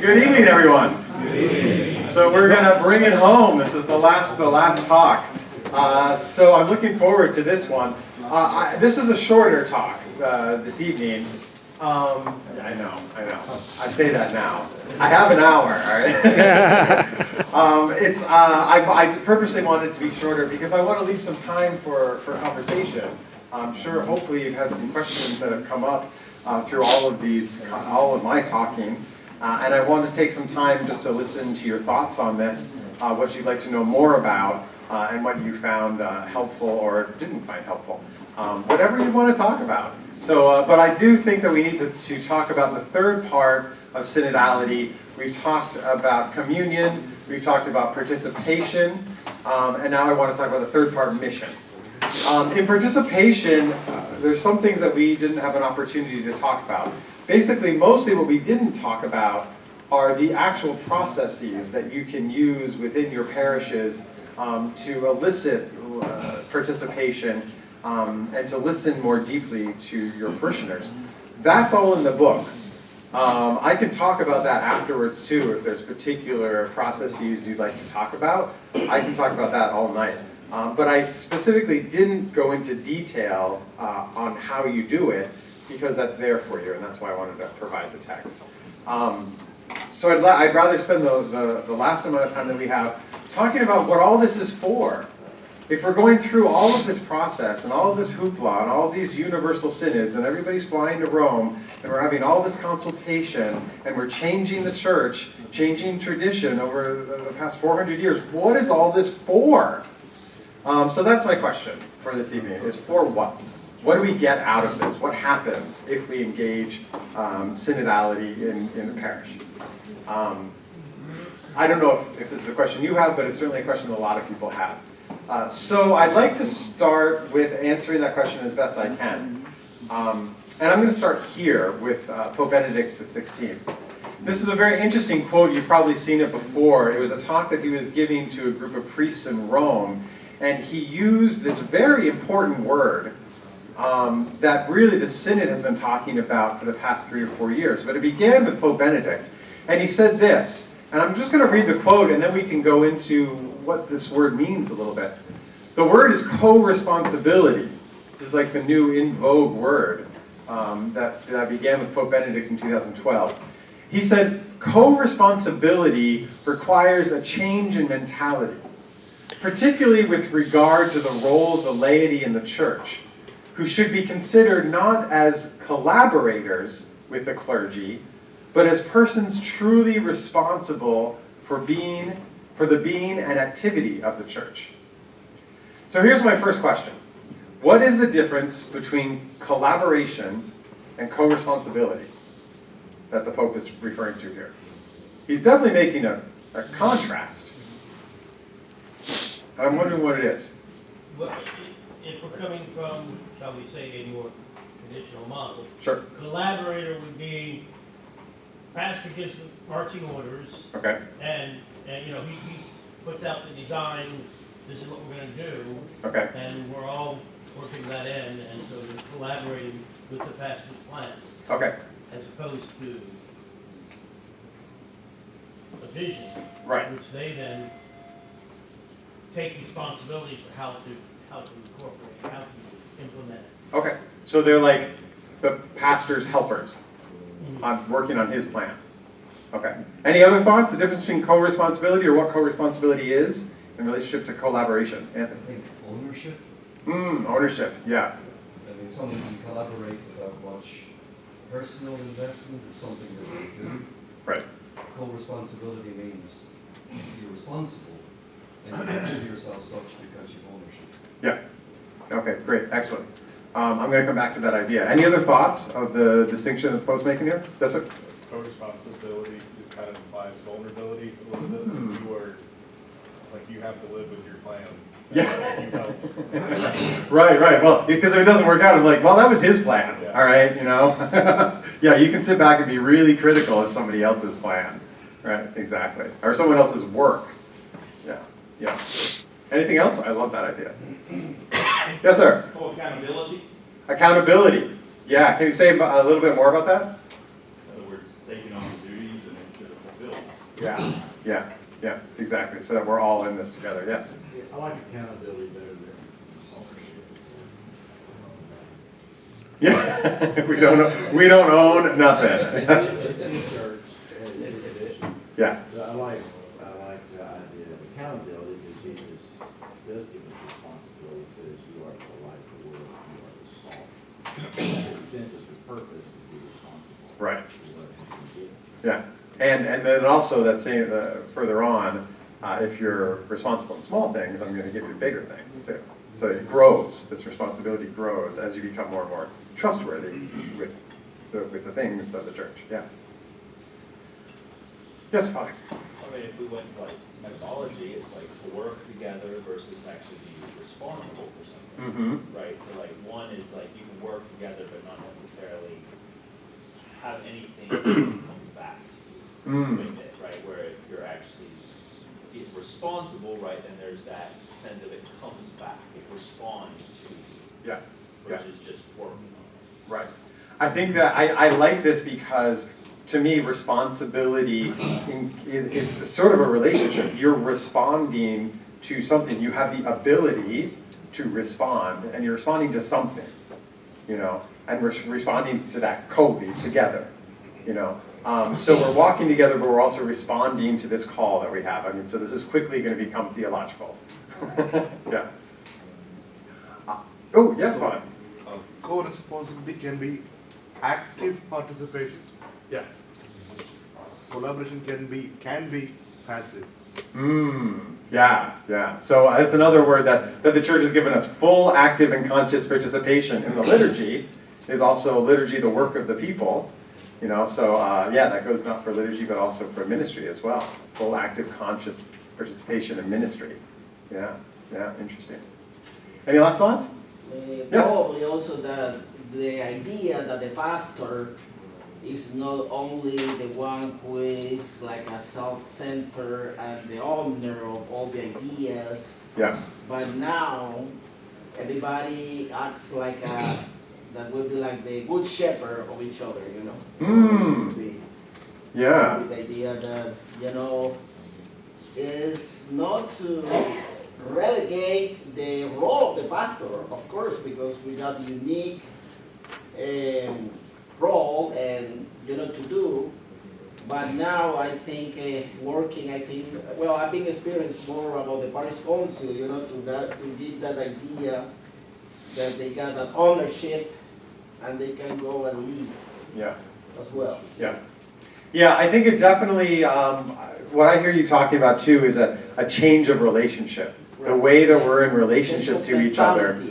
Good evening, everyone. Good evening. So we're going to bring it home. This is the last talk. So I'm looking forward to this one. This is a shorter talk this evening. I know. I say that now. I have an hour, all right? I purposely wanted it to be shorter because I want to leave some time for conversation. I'm sure, hopefully, you've had some questions that have come up through all of my talking. And I want to take some time just to listen to your thoughts on this, what you'd like to know more about, and what you found helpful or didn't find helpful. Whatever you want to talk about. So, but I do think that we need to talk about the third part of synodality. We've talked about communion, we've talked about participation, and now I want to talk about the third part, mission. In participation, there's some things that we didn't have an opportunity to talk about. Basically, mostly what we didn't talk about are the actual processes that you can use within your parishes to elicit participation and to listen more deeply to your parishioners. That's all in the book. I can talk about that afterwards too, if there's particular processes you'd like to talk about. I can talk about that all night. But I specifically didn't go into detail on how you do it, because that's there for you, and that's why I wanted to provide the text. So I'd rather spend the last amount of time that we have talking about what all this is for. If we're going through all of this process and all of this hoopla and all of these universal synods and everybody's flying to Rome and we're having all this consultation and we're changing the church, changing tradition over the past 400 years, what is all this for? So that's my question for this evening, is for what? What do we get out of this? What happens if we engage synodality in the parish? I don't know if this is a question you have, but it's certainly a question a lot of people have. So I'd like to start with answering that question as best I can. And I'm going to start here with Pope Benedict XVI. This is a very interesting quote. You've probably seen it before. It was a talk that he was giving to a group of priests in Rome, and he used this very important word that really the Synod has been talking about for the past 3 or 4 years. But it began with Pope Benedict, and he said this, and I'm just going to read the quote, and then we can go into what this word means a little bit. The word is co-responsibility. This is like the new in vogue word that began with Pope Benedict in 2012. He said, co-responsibility requires a change in mentality, particularly with regard to the role of the laity in the church, who should be considered not as collaborators with the clergy, but as persons truly responsible for the being and activity of the church. So here's my first question. What is the difference between collaboration and co-responsibility that the Pope is referring to here? He's definitely making a contrast. I'm wondering what it is. Well, if we're coming from, shall we say, a more traditional model, Sure. Collaborator would be pastor gives the marching orders, Okay. and he puts out the design. This is what we're going to do, Okay. and we're all working to that end, and so they're collaborating with the pastor's plan, Okay. as opposed to a vision, Right. which they then take responsibility for how to incorporate, how to implement it. Okay. So they're like the pastor's helpers on working on his plan. Okay. Any other thoughts? The difference between co-responsibility or what co-responsibility is in relationship to collaboration? Anthony? I think ownership. Ownership. Yeah. I mean, someone can collaborate without much personal investment. It's something that they do. Right. Co-responsibility means you're responsible and you consider yourself such because you have ownership. Yeah. Okay. Great. Excellent. I'm going to come back to that idea. Any other thoughts of the distinction that the Pope's making here? Yes, sir? Co-responsibility kind of implies vulnerability a little bit. You are, like, you have to live with your plan. Yeah. You help. Right. Well, because if it doesn't work out, I'm like, well, that was his plan. Yeah. All right, Yeah, you can sit back and be really critical of somebody else's plan. Right, exactly. Or someone else's work. Yeah. Anything else? I love that idea. Yes, sir? Accountability. Accountability. Yeah, can you say a little bit more about that? In other words, taking on the duties and then should Yeah, exactly, so that we're all in this together, yes? I like accountability better than ownership. Yeah, we don't own nothing. It's in church, and it's in tradition. Yeah, I like the idea of accountability, because Jesus does give us responsibility, he says you are the light of the world, you are the salt. He sends us with purpose to be responsible. Right. For what he did. yeah, and then also that's saying further on, if you're responsible in small things, I'm gonna give you bigger things too. So it grows, this responsibility grows as you become more and more trustworthy with the things of the church, yeah. Yes, Father? I mean, if we went like methodology, it's like to work together versus actually be responsible for something, Mm-hmm. right? So like one is like you can work together but not necessarily have anything that comes back with it, right? Where if you're actually responsible, right, then there's that sense of it comes back, it responds to you, Yeah, yeah. versus just working on Right. I think that I like this because, to me, responsibility is sort of a relationship. You're responding to something. You have the ability to respond, and you're responding to something, you know, and we're responding to that co-lead together, you know. So we're walking together, but we're also responding to this call that we have. I mean, so this is quickly going to become theological. Yeah. Oh, yes, Father. Co-responsibility can be active participation. Yes. Collaboration can be passive. Yeah. So that's another word that the church has given us. Full, active, and conscious participation in the liturgy is also liturgy, the work of the people. You know, so yeah, that goes not for liturgy, but also for ministry as well. Full, active, conscious participation in ministry. Yeah, interesting. Any last thoughts? Yes. Probably also that the idea that the pastor is not only the one who is like a self-centered and the owner of all the ideas, Yeah. but now everybody acts like that would be like the good shepherd of each other, you know. Yeah. With the idea that, you know, is not to relegate the role of the pastor, of course, because we got a unique role and, you know, to do. But now I think well, I've been experienced more about the parish council, you know, to give that idea that they got that ownership and they can go and lead Yeah. as well. Yeah, I think it definitely, what I hear you talking about too is a change of relationship. The way that we're in relationship to each other,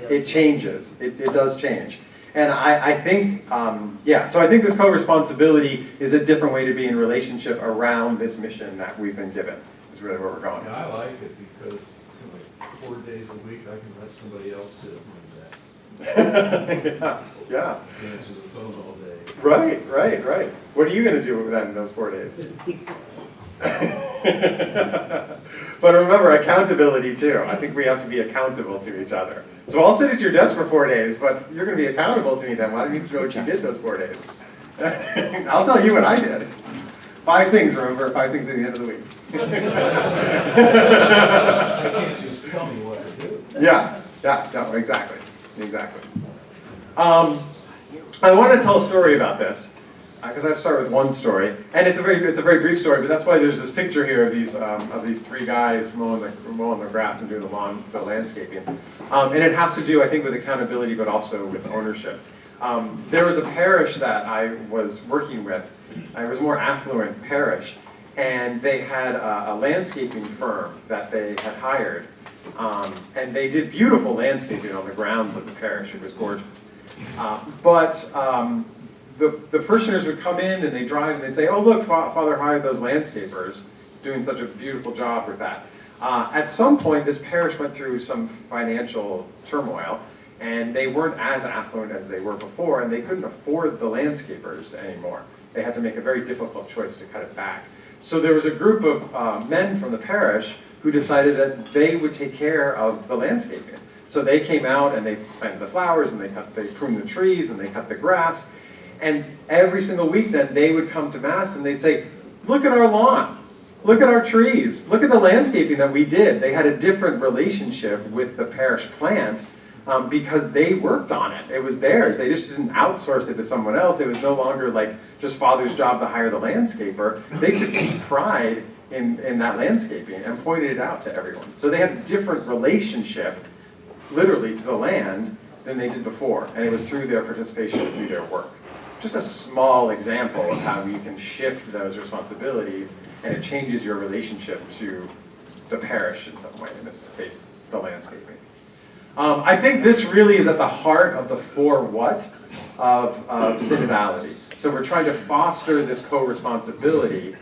it changes. It does change. And I think, so I think this co-responsibility is a different way to be in relationship around this mission that we've been given, is really where we're going. Yeah, I like it because like 4 days a week, I can let somebody else sit at my desk. Yeah. Answer the phone all day. Right. What are you going to do with that in those 4 days? But remember, accountability too. I think we have to be accountable to each other. So I'll sit at your desk for 4 days, but you're going to be accountable to me then. Why don't you know what you did those 4 days? I'll tell you what I did. 5 things, remember? 5 things at the end of the week. You can't just tell me what to do. Yeah, no, exactly. I want to tell a story about this, because I start with one story, and it's a very brief story. But that's why there's this picture here of these 3 guys mowing the grass and doing the landscaping, and it has to do, I think, with accountability, but also with ownership. There was a parish that I was working with. It was a more affluent parish, and they had a landscaping firm that they had hired, and they did beautiful landscaping on the grounds of the parish. It was gorgeous. But the parishioners would come in and they drive and they say, oh look, Father hired those landscapers, doing such a beautiful job with that. At some point, this parish went through some financial turmoil, and they weren't as affluent as they were before, and they couldn't afford the landscapers anymore. They had to make a very difficult choice to cut it back. So there was a group of men from the parish who decided that they would take care of the landscaping. So they came out and they planted the flowers, and they pruned the trees, and they cut the grass. And every single week then they would come to Mass and they'd say, look at our lawn. Look at our trees. Look at the landscaping that we did. They had a different relationship with the parish plant because they worked on it. It was theirs. They just didn't outsource it to someone else. It was no longer like just Father's job to hire the landscaper. They took deep pride in that landscaping and pointed it out to everyone. So they had a different relationship, literally, to the land than they did before. And it was through their participation and through their work. Just a small example of how you can shift those responsibilities and it changes your relationship to the parish in some way, in this case, the landscaping. I think this really is at the heart of the for what of synodality. So we're trying to foster this co-responsibility.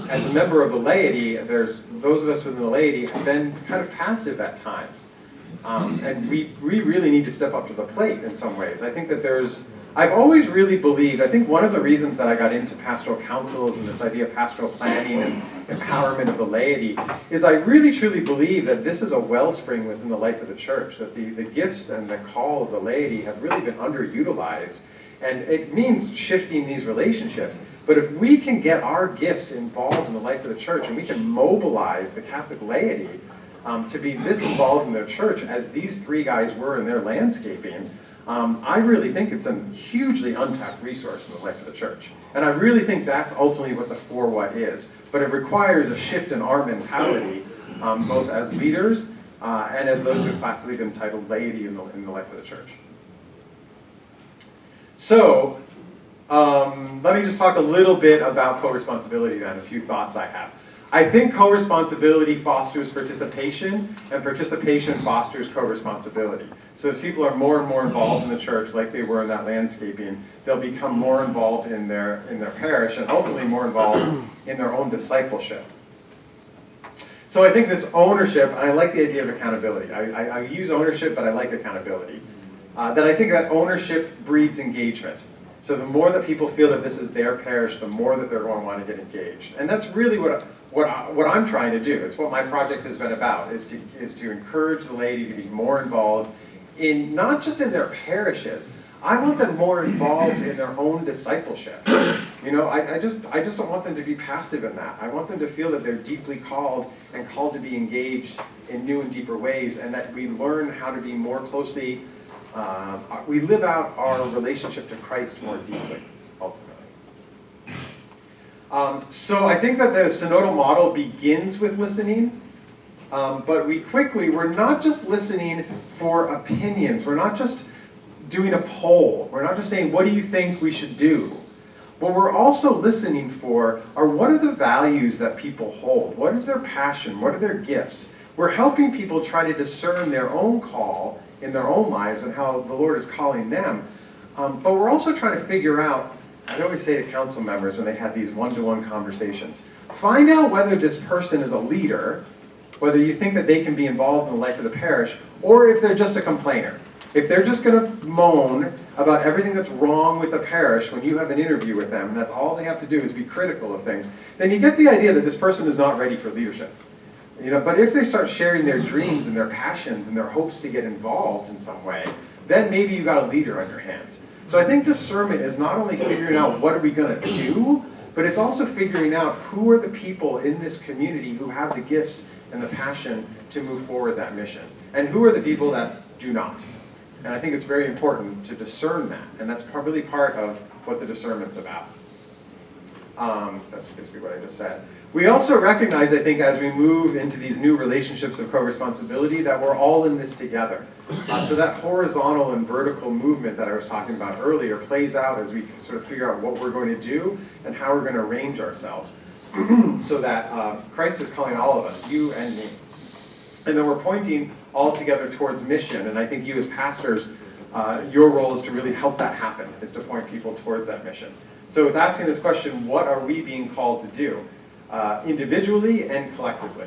As a member of the laity, there's those of us within the laity have been kind of passive at times. And we really need to step up to the plate in some ways. I think that I've always really believed, I think one of the reasons that I got into pastoral councils and this idea of pastoral planning and empowerment of the laity is I really truly believe that this is a wellspring within the life of the church, that the gifts and the call of the laity have really been underutilized. And it means shifting these relationships. But if we can get our gifts involved in the life of the church and we can mobilize the Catholic laity to be this involved in their church as these three guys were in their landscaping, I really think it's a hugely untapped resource in the life of the church. And I really think that's ultimately what the for what is. But it requires a shift in our mentality, both as leaders and as those who have classically been titled laity in the life of the church. So, let me just talk a little bit about co-responsibility then, a few thoughts I have. I think co-responsibility fosters participation, and participation fosters co-responsibility. So as people are more and more involved in the church, like they were in that landscaping, they'll become more involved in their parish, and ultimately more involved in their own discipleship. So I think this ownership, and I like the idea of accountability. I use ownership, but I like accountability. That I think that ownership breeds engagement. So the more that people feel that this is their parish, the more that they're going to want to get engaged. And that's really what I'm trying to do. It's what my project has been about, is to encourage the laity to be more involved in, not just in their parishes. I want them more involved in their own discipleship. You know, I just don't want them to be passive in that. I want them to feel that they're deeply called and called to be engaged in new and deeper ways, and that we learn how to be more closely, we live out our relationship to Christ more deeply, ultimately. So I think that the synodal model begins with listening, but we're not just listening for opinions. We're not just doing a poll. We're not just saying, what do you think we should do? What we're also listening for are, what are the values that people hold? What is their passion? What are their gifts? We're helping people try to discern their own call in their own lives and how the Lord is calling them. But we're also trying to figure out, I always say to council members when they have these one-to-one conversations, find out whether this person is a leader, whether you think that they can be involved in the life of the parish, or if they're just a complainer. If they're just going to moan about everything that's wrong with the parish when you have an interview with them, and that's all they have to do is be critical of things, then you get the idea that this person is not ready for leadership. You know, but if they start sharing their dreams and their passions and their hopes to get involved in some way, then maybe you got a leader on your hands. So I think discernment is not only figuring out what are we going to do, but it's also figuring out who are the people in this community who have the gifts and the passion to move forward that mission, and who are the people that do not. And I think it's very important to discern that, and that's probably part of what the discernment's about. That's basically what I just said. We also recognize, I think, as we move into these new relationships of co-responsibility, that we're all in this together. So that horizontal and vertical movement that I was talking about earlier plays out as we sort of figure out what we're going to do and how we're going to arrange ourselves so that Christ is calling all of us, you and me. And then we're pointing all together towards mission. And I think you as pastors, your role is to really help that happen, is to point people towards that mission. So it's asking this question, what are we being called to do? Individually and collectively.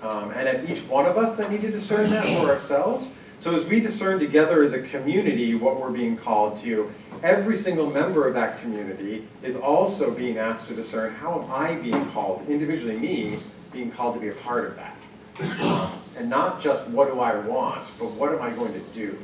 And it's each one of us that need to discern that for ourselves. So as we discern together as a community what we're being called to, every single member of that community is also being asked to discern, how am I being called, individually me, being called to be a part of that? And not just what do I want, but what am I going to do?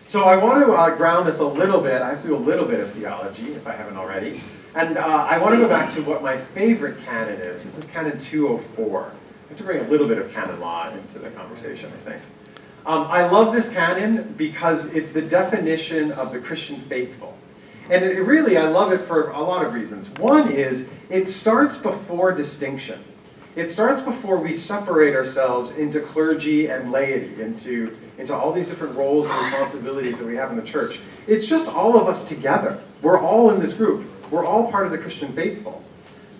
So I want to ground this a little bit. I have to do a little bit of theology, if I haven't already. And I want to go back to what my favorite canon is. This is canon 204. I have to bring a little bit of canon law into the conversation, I think. I love this canon because it's the definition of the Christian faithful. And it really, I love it for a lot of reasons. One is, it starts before distinction. It starts before we separate ourselves into clergy and laity, into all these different roles and responsibilities that we have in the church. It's just all of us together. We're all in this group. We're all part of the Christian faithful.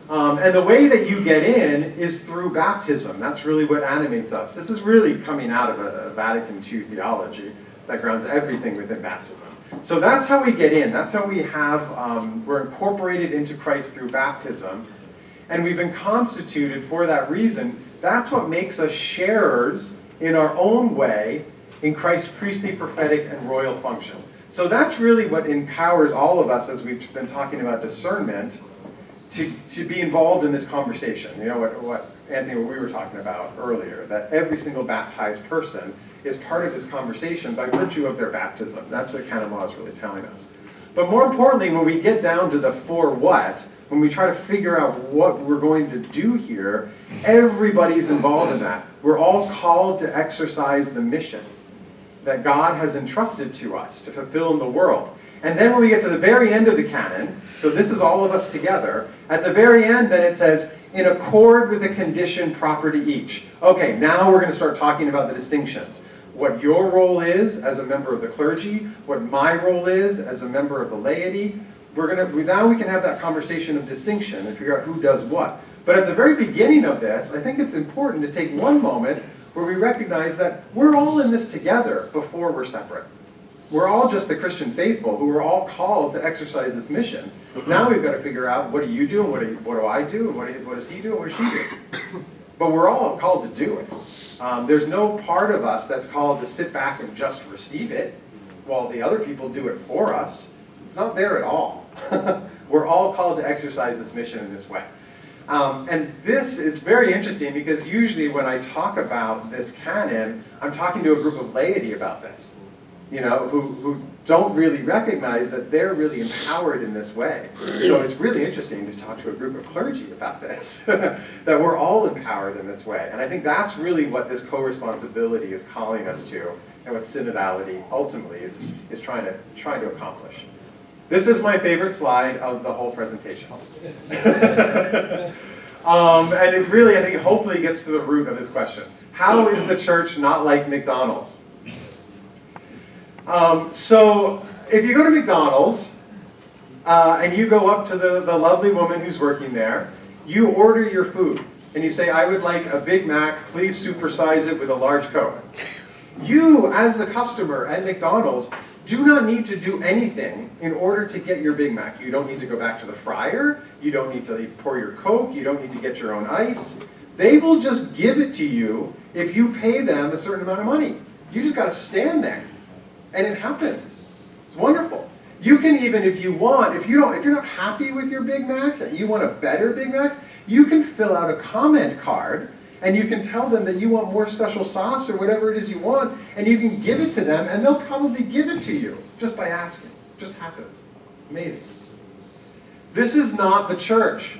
And the way that you get in is through baptism. That's really what animates us. This is really coming out of a Vatican II theology that grounds everything within baptism. So that's how we get in. That's how we have, we're incorporated into Christ through baptism. And we've been constituted for that reason. That's what makes us sharers in our own way in Christ's priestly, prophetic, and royal function. So that's really what empowers all of us, as we've been talking about discernment, to be involved in this conversation. You know what Anthony, what we were talking about earlier, that every single baptized person is part of this conversation by virtue of their baptism. That's what canon law is really telling us. But more importantly, when we get down to the for what, when we try to figure out what we're going to do here, everybody's involved in that. We're all called to exercise the mission that God has entrusted to us to fulfill in the world. And then when we get to the very end of the canon, so this is all of us together, at the very end then it says, in accord with the condition proper to each. Okay, now we're going to start talking about the distinctions. What your role is as a member of the clergy, what my role is as a member of the laity. Now we can have that conversation of distinction and figure out who does what. But at the very beginning of this, I think it's important to take one moment where we recognize that we're all in this together before we're separate. We're all just the Christian faithful who are all called to exercise this mission. Now we've got to figure out, what do you do, and what do I do, and what does he do, and what does she do? But we're all called to do it. There's no part of us that's called to sit back and just receive it while the other people do it for us. It's not there at all. We're all called to exercise this mission in this way. And this is very interesting because usually when I talk about this canon, I'm talking to a group of laity about this, you know, who don't really recognize that they're really empowered in this way. So it's really interesting to talk to a group of clergy about this, that we're all empowered in this way. And I think that's really what this co-responsibility is calling us to, and what synodality ultimately is trying to accomplish. This is my favorite slide of the whole presentation. And it's really, I think, hopefully gets to the root of this question. How is the church not like McDonald's? So if you go to McDonald's and you go up to the lovely woman who's working there, you order your food and you say, I would like a Big Mac, please supersize it with a large Coke. You, as the customer at McDonald's, do not need to do anything in order to get your Big Mac. You don't need to go back to the fryer. You don't need to pour your Coke. You don't need to get your own ice. They will just give it to you if you pay them a certain amount of money. You just got to stand there. And it happens. It's wonderful. You can even, if you want, if you're not happy with your Big Mac, and you want a better Big Mac, you can fill out a comment card, and you can tell them that you want more special sauce or whatever it is you want, and you can give it to them, and they'll probably give it to you just by asking. It just happens. Amazing. This is not the church.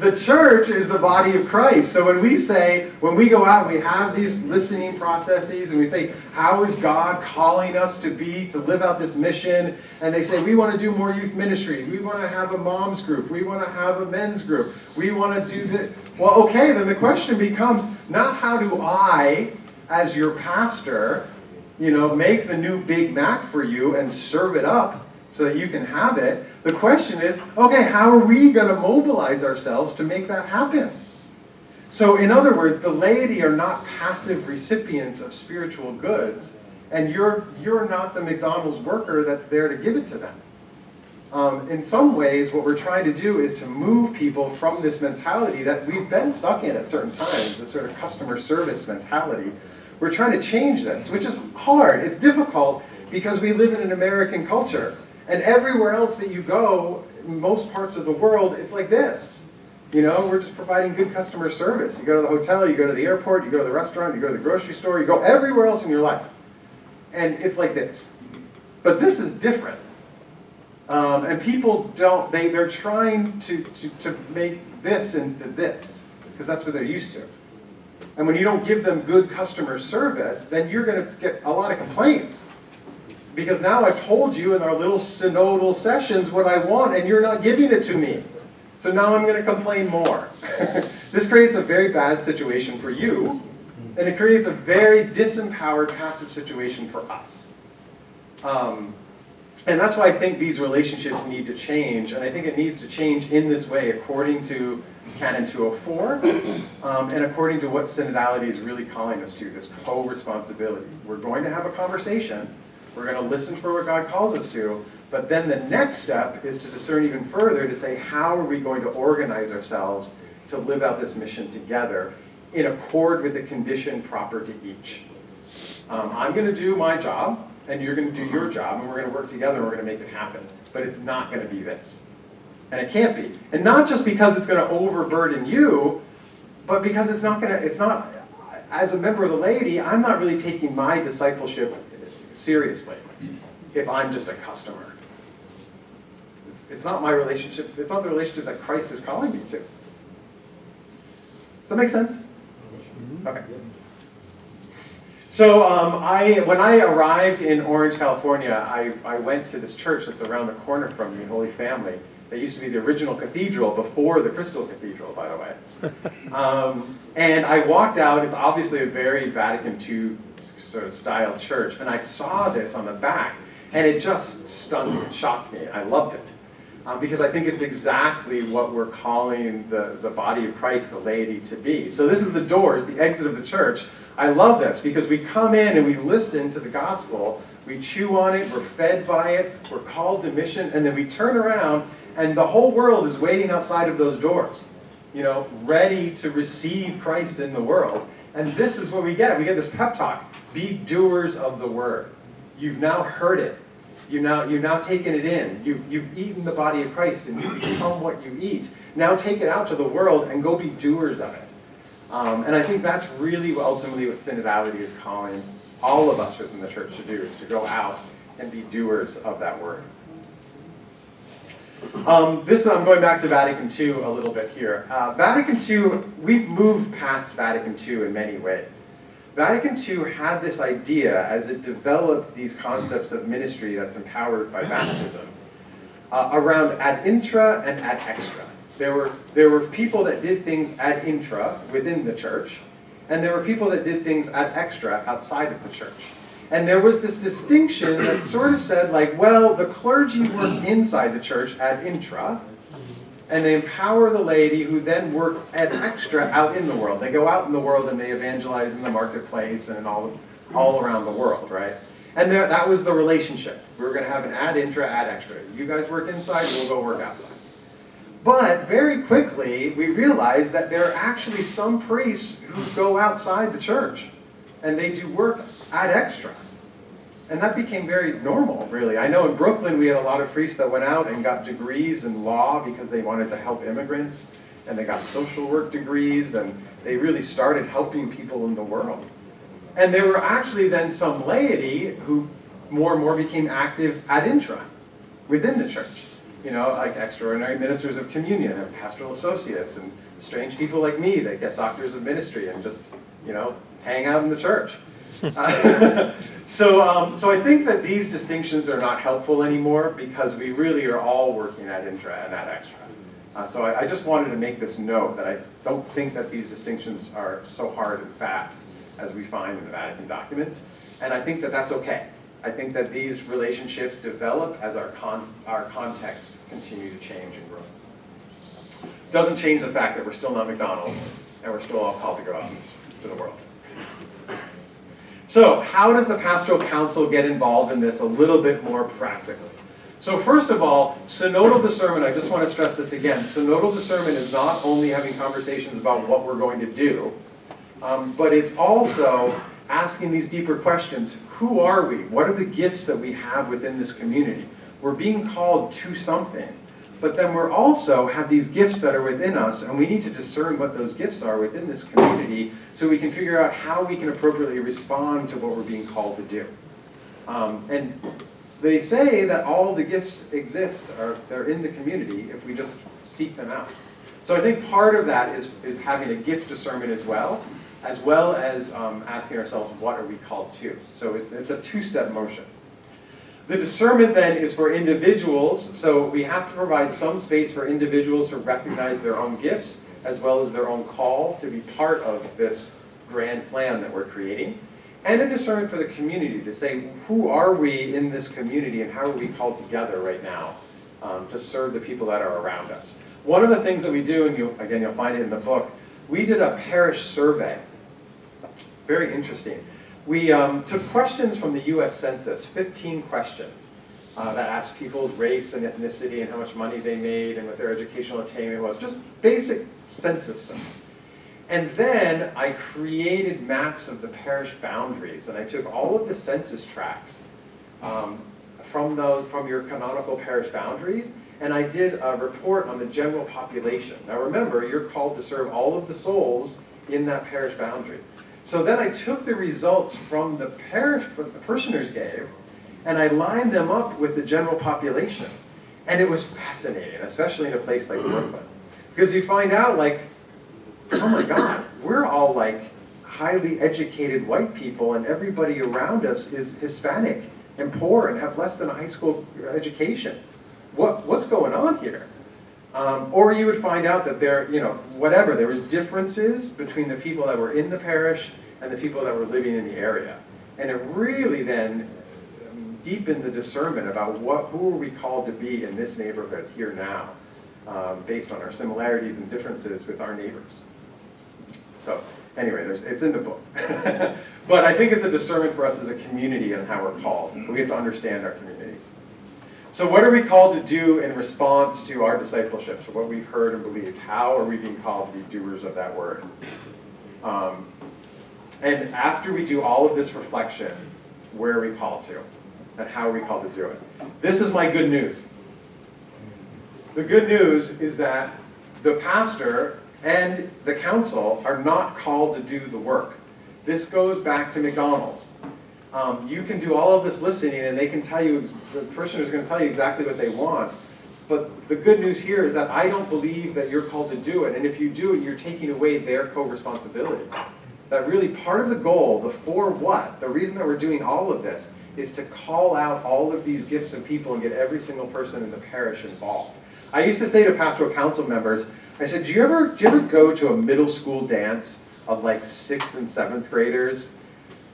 The church is the body of Christ. So when we go out and we have these listening processes and we say, how is God calling us to live out this mission? And they say, we want to do more youth ministry. We want to have a mom's group. We want to have a men's group. We want to do this. Well, okay, then the question becomes not how do I, as your pastor, make the new Big Mac for you and serve it up so that you can have it. The question is, okay, how are we going to mobilize ourselves to make that happen? So in other words, the laity are not passive recipients of spiritual goods, and you're not the McDonald's worker that's there to give it to them. In some ways, what we're trying to do is to move people from this mentality that we've been stuck in at certain times, this sort of customer service mentality. We're trying to change this, which is hard. It's difficult because we live in an American culture. And everywhere else that you go, in most parts of the world, it's like this. We're just providing good customer service. You go to the hotel, you go to the airport, you go to the restaurant, you go to the grocery store, you go everywhere else in your life. And it's like this. But this is different. And people don't, they're trying to make this into this, because that's what they're used to. And when you don't give them good customer service, then you're going to get a lot of complaints. Because now I've told you in our little synodal sessions what I want, and you're not giving it to me. So now I'm going to complain more. This creates a very bad situation for you, and it creates a very disempowered, passive situation for us. And that's why I think these relationships need to change, and I think it needs to change in this way according to Canon 204, and according to what synodality is really calling us to, this co-responsibility. We're going to have a conversation, we're going to listen for what God calls us to, but then the next step is to discern even further to say, how are we going to organize ourselves to live out this mission together in accord with the condition proper to each. I'm going to do my job, and you're going to do your job, and we're going to work together, and we're going to make it happen. But it's not going to be this. And it can't be. And not just because it's going to overburden you, but because it's not, as a member of the laity, I'm not really taking my discipleship seriously if I'm just a customer. It's not my relationship, it's not the relationship that Christ is calling me to. Does that make sense? Okay. So when I arrived in Orange, California, I went to this church that's around the corner from me, Holy Family. That used to be the original cathedral before the Crystal Cathedral, by the way. And I walked out, it's obviously a very Vatican II sort of style church, and I saw this on the back, and it just stunned me, it shocked me, I loved it. Because I think it's exactly what we're calling the body of Christ, the laity, to be. So this is the doors, the exit of the church. I love this because we come in and we listen to the gospel, we chew on it, we're fed by it, we're called to mission, and then we turn around and the whole world is waiting outside of those doors, you know, ready to receive Christ in the world. And this is what we get. We get this pep talk. Be doers of the word. You've now heard it. You've now taken it in. You've eaten the body of Christ and you've become what you eat. Now take it out to the world and go be doers of it. And I think that's really ultimately what synodality is calling all of us within the church to do, is to go out and be doers of that word. I'm going back to Vatican II a little bit here. Vatican II, we've moved past Vatican II in many ways. Vatican II had this idea as it developed these concepts of ministry that's empowered by baptism around ad intra and ad extra. There were people that did things ad intra within the church, and there were people that did things ad extra outside of the church. And there was this distinction that sort of said, like, well, the clergy work inside the church ad intra, and they empower the laity who then work ad extra out in the world. They go out in the world and they evangelize in the marketplace and all around the world, right? And that was the relationship. We were going to have an ad intra, ad extra. You guys work inside, we'll go work outside. But very quickly, we realized that there are actually some priests who go outside the church, and they do work ad extra. And that became very normal, really. I know in Brooklyn we had a lot of priests that went out and got degrees in law because they wanted to help immigrants, and they got social work degrees, and they really started helping people in the world. And there were actually then some laity who more and more became active ad intra within the church. You know, like extraordinary ministers of communion and pastoral associates, and strange people like me that get doctors of ministry and just, you know, hang out in the church. So I think that these distinctions are not helpful anymore because we really are all working ad intra and ad extra. So I just wanted to make this note that I don't think that these distinctions are so hard and fast as we find in the Vatican documents, and I think that that's okay. I think that these relationships develop as our context continue to change and grow. Doesn't change the fact that we're still not McDonald's and we're still all called to go out to the world. So how does the pastoral council get involved in this a little bit more practically? So first of all, synodal discernment, I just want to stress this again, synodal discernment is not only having conversations about what we're going to do, but it's also asking these deeper questions. Who are we? What are the gifts that we have within this community? We're being called to something, but then we're also have these gifts that are within us, and we need to discern what those gifts are within this community so we can figure out how we can appropriately respond to what we're being called to do. And they say that all the gifts exist, or they're in the community if we just seek them out. So I think part of that is having a gift discernment as well as asking ourselves, what are we called to? So it's a two-step motion. The discernment then is for individuals, so we have to provide some space for individuals to recognize their own gifts as well as their own call to be part of this grand plan that we're creating. And a discernment for the community to say, who are we in this community and how are we called together right now to serve the people that are around us. One of the things that we do, and you'll find it in the book, we did a parish survey. Very interesting. We took questions from the US Census, 15 questions that asked people's race and ethnicity and how much money they made and what their educational attainment was, just basic census stuff. And then I created maps of the parish boundaries, and I took all of the census tracts from your canonical parish boundaries, and I did a report on the general population. Now remember, you're called to serve all of the souls in that parish boundary. So then I took the results from the parish, what the parishioners gave, and I lined them up with the general population. And it was fascinating, especially in a place like Brooklyn. Because you find out, like, oh my God, we're all like highly educated white people, and everybody around us is Hispanic and poor and have less than a high school education. What's going on here? Or you would find out that there was differences between the people that were in the parish and the people that were living in the area. And it really then deepened the discernment about who are we called to be in this neighborhood here now, based on our similarities and differences with our neighbors. So anyway, it's in the book. But I think it's a discernment for us as a community and how we're called. We have to understand our communities. So what are we called to do in response to our discipleship, to what we've heard and believed? How are we being called to be doers of that word? And after we do all of this reflection, where are we called to? And how are we called to do it? This is my good news. The good news is that the pastor and the council are not called to do the work. This goes back to McDonald's. You can do all of this listening and they can tell you, the parishioners are going to tell you exactly what they want. But the good news here is that I don't believe that you're called to do it. And if you do it, you're taking away their co-responsibility. That really part of the goal, the reason that we're doing all of this is to call out all of these gifts and people and get every single person in the parish involved. I used to say to pastoral council members, I said, do you ever go to a middle school dance of like 6th and 7th graders?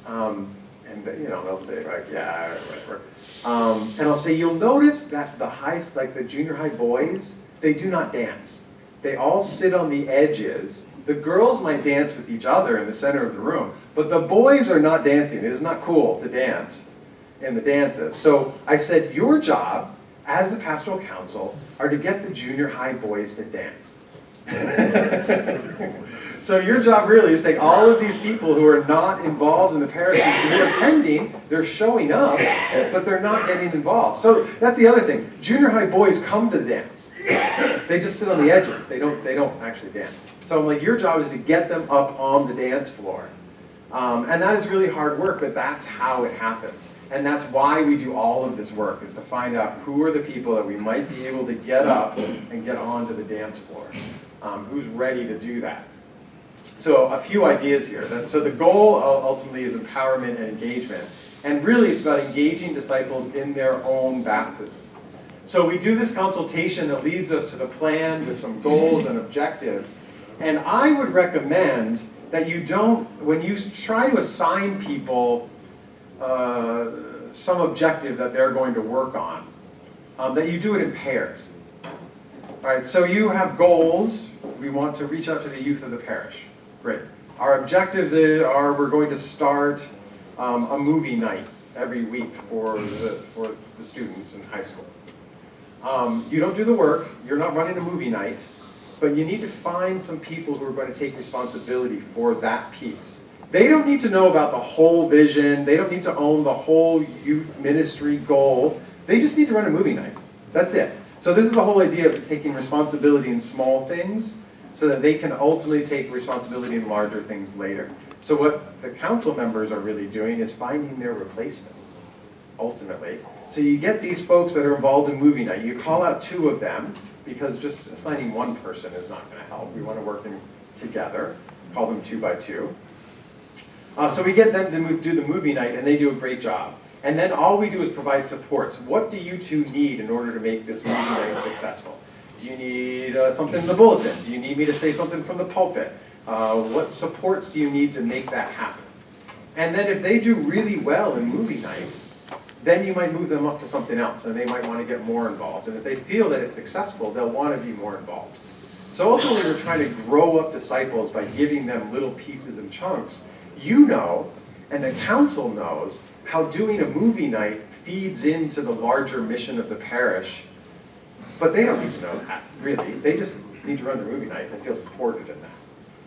And they'll say like, yeah, whatever. And I'll say, you'll notice that the junior high boys, they do not dance. They all sit on the edges. The girls might dance with each other in the center of the room, but the boys are not dancing. It is not cool to dance in the dances. So I said, your job as the pastoral council are to get the junior high boys to dance. So your job really is to take all of these people who are not involved in the parish, who are attending, they're showing up, but they're not getting involved. So that's the other thing. Junior high boys come to the dance. They just sit on the edges. They don't actually dance. So I'm like, your job is to get them up on the dance floor. And that is really hard work, but that's how it happens. And that's why we do all of this work, is to find out who are the people that we might be able to get up and get onto the dance floor. Who's ready to do that? So a few ideas here. So the goal ultimately is empowerment and engagement. And really it's about engaging disciples in their own baptism. So we do this consultation that leads us to the plan with some goals and objectives. And I would recommend that you don't, when you try to assign people some objective that they're going to work on, that you do it in pairs. All right, so you have goals. We want to reach out to the youth of the parish. Great. Our objectives are we're going to start a movie night every week for the students in high school. You don't do the work. You're not running a movie night. But you need to find some people who are going to take responsibility for that piece. They don't need to know about the whole vision. They don't need to own the whole youth ministry goal. They just need to run a movie night. That's it. So this is the whole idea of taking responsibility in small things so that they can ultimately take responsibility in larger things later. So what the council members are really doing is finding their replacements. ultimately. So you get these folks that are involved in movie night. You call out 2 of them, because just assigning one person is not going to help. We want to work in together. Call them 2 by 2. So we get them to do the movie night, and they do a great job. And then all we do is provide supports. What do you 2 need in order to make this movie night successful? Do you need something in the bulletin? Do you need me to say something from the pulpit? What supports do you need to make that happen? And then if they do really well in movie night, then you might move them up to something else, and they might want to get more involved. And if they feel that it's successful, they'll want to be more involved. So ultimately, we're trying to grow up disciples by giving them little pieces and chunks. You know, and the council knows, how doing a movie night feeds into the larger mission of the parish. But they don't need to know that, really. They just need to run the movie night and feel supported in that.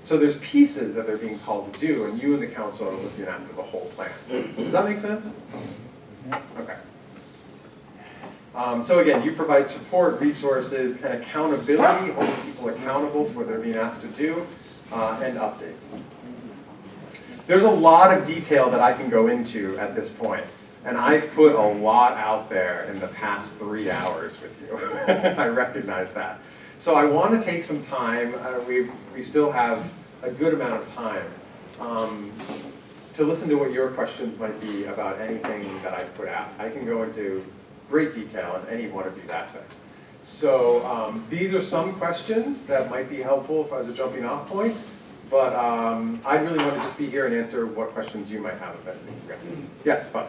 So there's pieces that they're being called to do, and you and the council are looking after the whole plan. Does that make sense? Okay. So again, you provide support, resources, and accountability, holding people accountable to what they're being asked to do, and updates. There's a lot of detail that I can go into at this point, and I've put a lot out there in the past 3 hours with you. I recognize that. So I want to take some time, we still have a good amount of time, to listen to what your questions might be about anything that I've put out. I can go into great detail on any one of these aspects. So these are some questions that might be helpful as a jumping off point, but I really want to just be here and answer what questions you might have about anything. Yes, fine.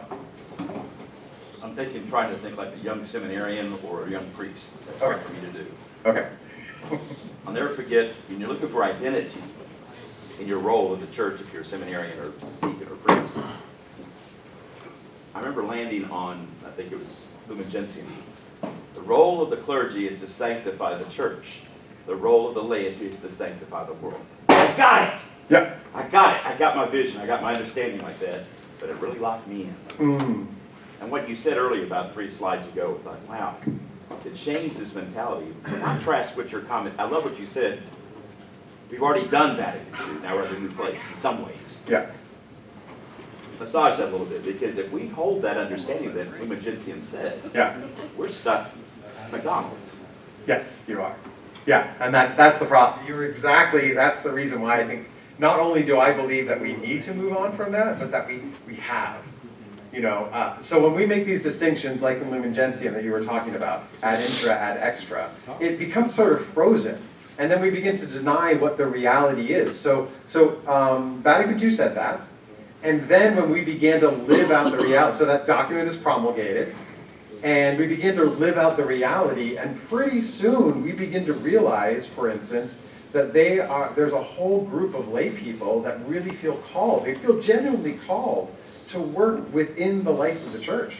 I'm trying to think like a young seminarian or a young priest. That's hard for me to do. Okay. I'll never forget, when you're looking for identity in your role in the church, if you're a seminarian or deacon or priest, I remember landing on, I think it was Lumen Gentium. The role of the clergy is to sanctify the church. The role of the laity is to sanctify the world. I got it! Yeah. I got it. I got my vision. I got my understanding like that. But it really locked me in. And what you said earlier about 3 slides ago, I thought, wow, to change this mentality. Contrast with your comment. I love what you said. We've already done Vatican II. Now we're at a new place in some ways. Yeah. Massage that a little bit, because if we hold that understanding that Lumen Gentium says, Yeah. we're stuck at McDonald's. Yes, you are. Yeah, and that's the problem. You're exactly, that's the reason why I think, not only do I believe that we need to move on from that, but that we have. You know, so when we make these distinctions, like in Lumen Gentium that you were talking about, ad intra, ad extra, it becomes sort of frozen. And then we begin to deny what the reality is. So Vatican II said that. And then when we began to live out the reality, so that document is promulgated, and we begin to live out the reality, and pretty soon we begin to realize, for instance, that there's a whole group of lay people that really feel called. They feel genuinely called to work within the life of the church.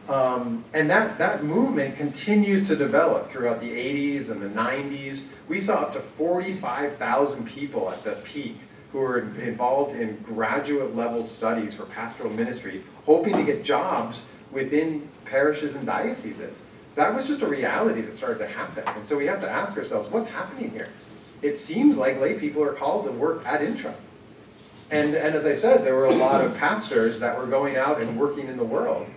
And that movement continues to develop throughout the 80s and the 90s. We saw up to 45,000 people at the peak who were involved in graduate level studies for pastoral ministry, hoping to get jobs within parishes and dioceses. That was just a reality that started to happen. And so we have to ask ourselves, what's happening here? It seems like lay people are called to work ad intra. And as I said, there were a lot of pastors that were going out and working in the world.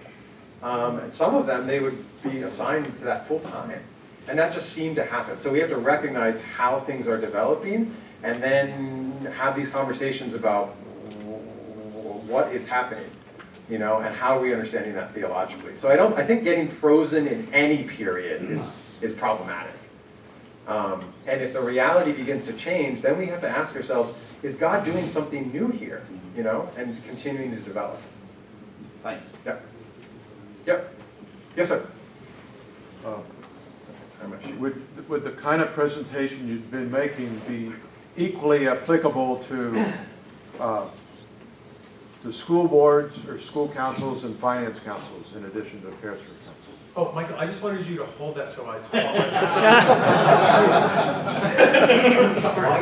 And some of them, they would be assigned to that full time. And that just seemed to happen. So we have to recognize how things are developing and then have these conversations about what is happening, you know, and how are we understanding that theologically. So I think getting frozen in any period is problematic. And if the reality begins to change, then we have to ask ourselves, is God doing something new here, you know, and continuing to develop? Thanks. Yep. Yep. Yes, sir. Would the kind of presentation you've been making be equally applicable to school boards or school councils and finance councils in addition to parish councils? Oh, Michael, I just wanted you to hold that so I talk.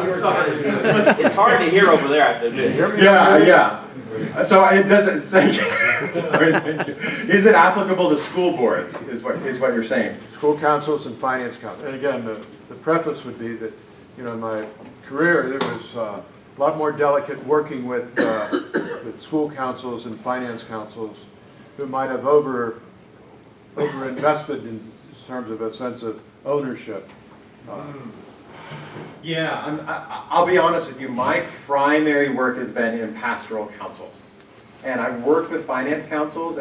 I'm sorry. It's hard to hear over there, I have to admit. Yeah. So it doesn't, thank you. Sorry, thank you. Is it applicable to school boards, is what you're saying? School councils and finance councils. And again, the preface would be that, you know, in my career, there was a lot more delicate working with school councils and finance councils who might have overinvested in terms of a sense of ownership. Yeah, I'll be honest with you, my primary work has been in pastoral councils. And I've worked with finance councils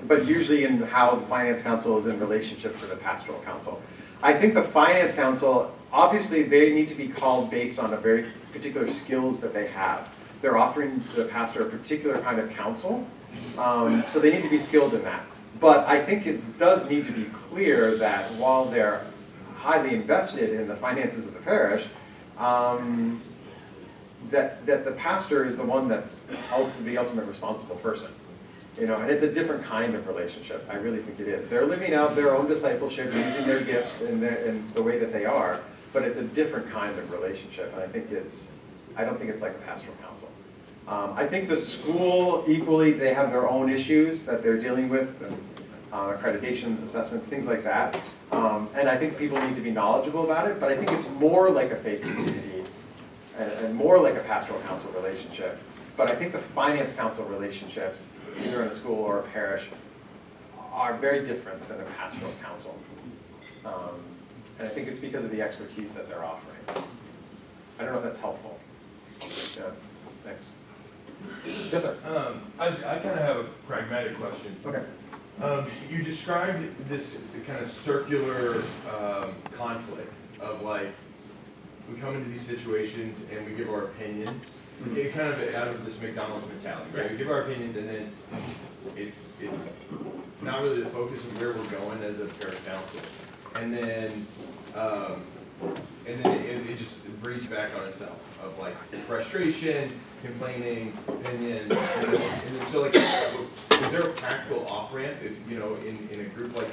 but usually in how the finance council is in relationship to the pastoral council. I think the finance council, obviously they need to be called based on a very particular skills that they have. They're offering the pastor a particular kind of counsel, so they need to be skilled in that. But I think it does need to be clear that while they're highly invested in the finances of the parish, that the pastor is the one that's the ultimate responsible person. You know, and it's a different kind of relationship. I really think it is. They're living out their own discipleship, using their gifts in the way that they are, but it's a different kind of relationship. And I don't think it's like a pastoral council. I think the school equally, they have their own issues that they're dealing with, accreditations, assessments, things like that. And I think people need to be knowledgeable about it, but I think it's more like a faith community and more like a pastoral council relationship. But I think the finance council relationships, either in a school or a parish, are very different than a pastoral council. And I think it's because of the expertise that they're offering. I don't know if that's helpful. Yeah, thanks. Yes, sir. I kind of have a pragmatic question. Okay. You described this kind of circular conflict of like, we come into these situations and we give our opinions. It kind of out of this McDonald's mentality, right? We give our opinions and then it's not really the focus of where we're going as a parish council. And then it just breeds back on itself of like frustration, complaining, opinions, and then so like, is there a practical off ramp if in a group like